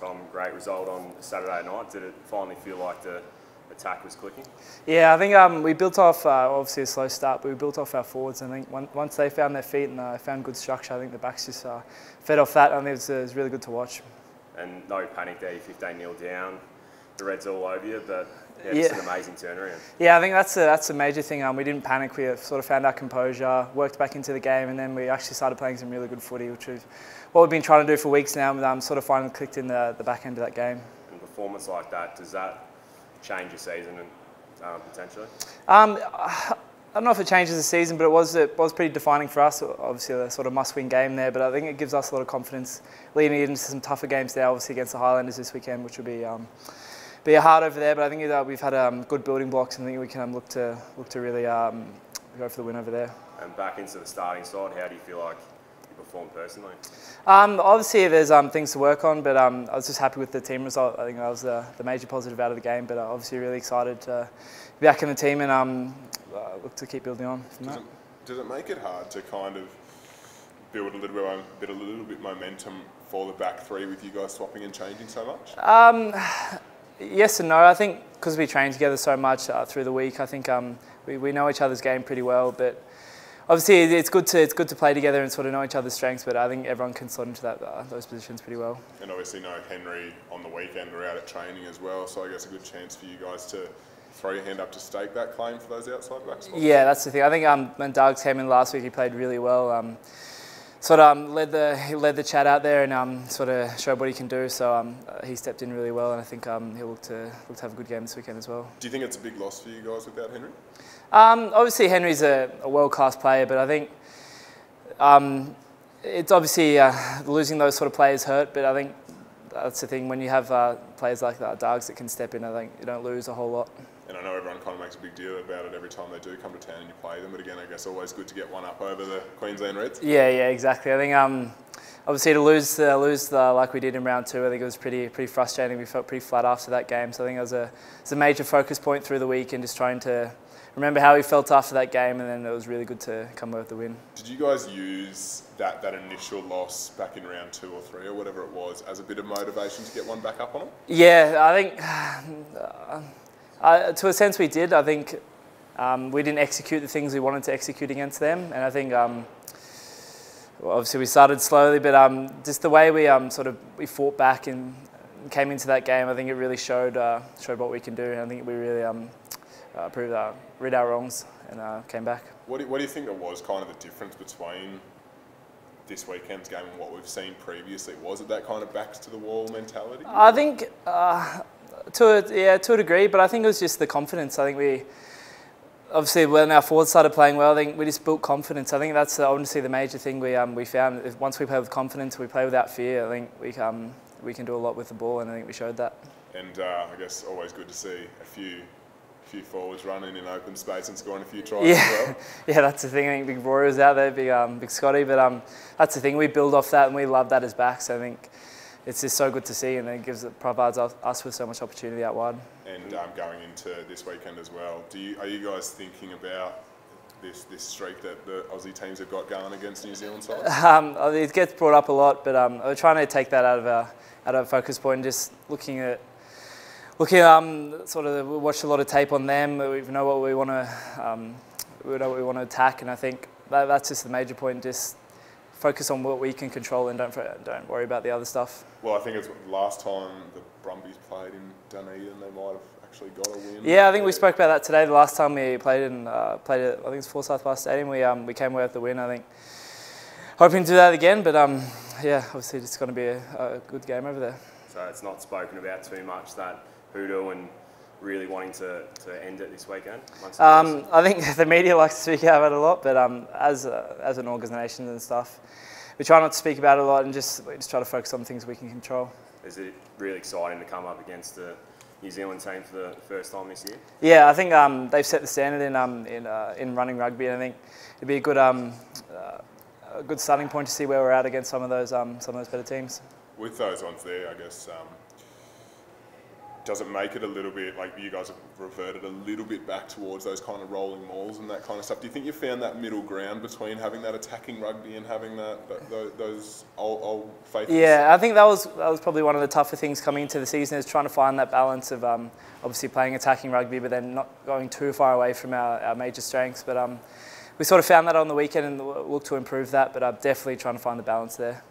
Tom, great result on Saturday night. Did it finally feel like the attack was clicking? Yeah, I think we built off, obviously a slow start, but we built off our forwards. I think once they found their feet and found good structure, I think the backs just fed off that. I think it was really good to watch. And no panic there, you're 15-0 down. The Reds all over you, but yeah, Yeah. it's an amazing turnaround. Yeah, I think that's a major thing. We didn't panic. We sort of found our composure, worked back into the game, and then we actually started playing some really good footy, which is what we've been trying to do for weeks now. And sort of finally clicked in the back end of that game. And a performance like that, does that change your season potentially? I don't know if it changes the season, but it was pretty defining for us. Obviously, a sort of must-win game there, but I think it gives us a lot of confidence leading into some tougher games there. Obviously against the Highlanders this weekend, which will be hard over there. But I think we've had good building blocks, and I think we can look to really go for the win over there. And back into the starting side, how do you feel like you performed personally? Obviously, there's things to work on, but I was just happy with the team result. I think that was the major positive out of the game. But obviously, really excited to be back in the team and look to keep building on from that. Does it make it hard to kind of build a little bit momentum for the back three with you guys swapping and changing so much? Yes and no. I think because we train together so much through the week, I think we know each other's game pretty well. But obviously, it's good to play together and sort of know each other's strengths. But I think everyone can slot into those positions pretty well. And obviously, no Henry on the weekend or out at training as well. So I guess a good chance for you guys to throw your hand up to stake that claim for those outside back spots. Yeah, that's the thing. I think when Doug came in last week, he played really well. Sort of led the chat out there and sort of showed what he can do. So he stepped in really well, and I think he'll look to have a good game this weekend as well. Do you think it's a big loss for you guys without Henry? Obviously, Henry's a world-class player, but I think it's obviously losing those sort of players hurt. But I think that's the thing, when you have players like that, Dogs that can step in, I think you don't lose a whole lot. And I know everyone kind of makes a big deal about it every time they do come to town and you play them. But again, I guess always good to get one up over the Queensland Reds. Yeah, exactly. I think obviously to lose like we did in round two, I think it was pretty frustrating. We felt pretty flat after that game. So I think it was a major focus point through the week and just trying to remember how we felt after that game, and then it was really good to come away with the win. Did you guys use that initial loss back in round 2 or 3 or whatever it was as a bit of motivation to get one back up on it? Yeah, I think to a sense we did. I think we didn't execute the things we wanted to execute against them, and I think obviously we started slowly, but just the way we fought back and came into that game, I think it really showed what we can do, and I think we really rid our wrongs and came back. What do you think that was kind of the difference between this weekend's game and what we've seen previously? Was it that kind of backs to the wall mentality? I think to a degree, but I think it was just the confidence. I think obviously when our forwards started playing well, I think we just built confidence. I think that's obviously the major thing we found. Once we play with confidence, we play without fear. I think we can do a lot with the ball, and I think we showed that. And I guess always good to see a few forwards running in open space and scoring a few tries as well. Yeah, that's the thing. I think Big Rory was out there, Big Scotty, but that's the thing. We build off that, and we love that as backs. I think it's just so good to see, and it provides us with so much opportunity out wide. And going into this weekend as well, are you guys thinking about this streak that the Aussie teams have got going against New Zealand sides? It gets brought up a lot, but we're trying to take that out of our focus point and just looking at sort of we watched a lot of tape on them. We know what we want to attack, and I think that's just the major point. Just focus on what we can control and don't worry about the other stuff. Well, I think it's last time the Brumbies played in Dunedin, they might have actually got a win. Yeah, I think we spoke about that today. The last time we played at I think it's Forsyth Park Stadium, we came away with the win. I think hoping to do that again, but yeah, obviously it's going to be a good game over there. So it's not spoken about too much, that hoodoo and really wanting to end it this weekend? I think the media likes to speak about it a lot, but as an organisation and stuff, we try not to speak about it a lot and just try to focus on things we can control. Is it really exciting to come up against the New Zealand team for the first time this year? Yeah, I think they've set the standard in running rugby, and I think it'd be a good starting point to see where we're at against some of those better teams. With those ones there, I guess does it make it a little bit, like you guys have reverted a little bit back towards those kind of rolling mauls and that kind of stuff? Do you think you found that middle ground between having that attacking rugby and having those old faithfuls? Yeah, I think that was probably one of the tougher things coming into the season, is trying to find that balance of obviously playing attacking rugby but then not going too far away from our major strengths. But we sort of found that on the weekend and look to improve that, but definitely trying to find the balance there.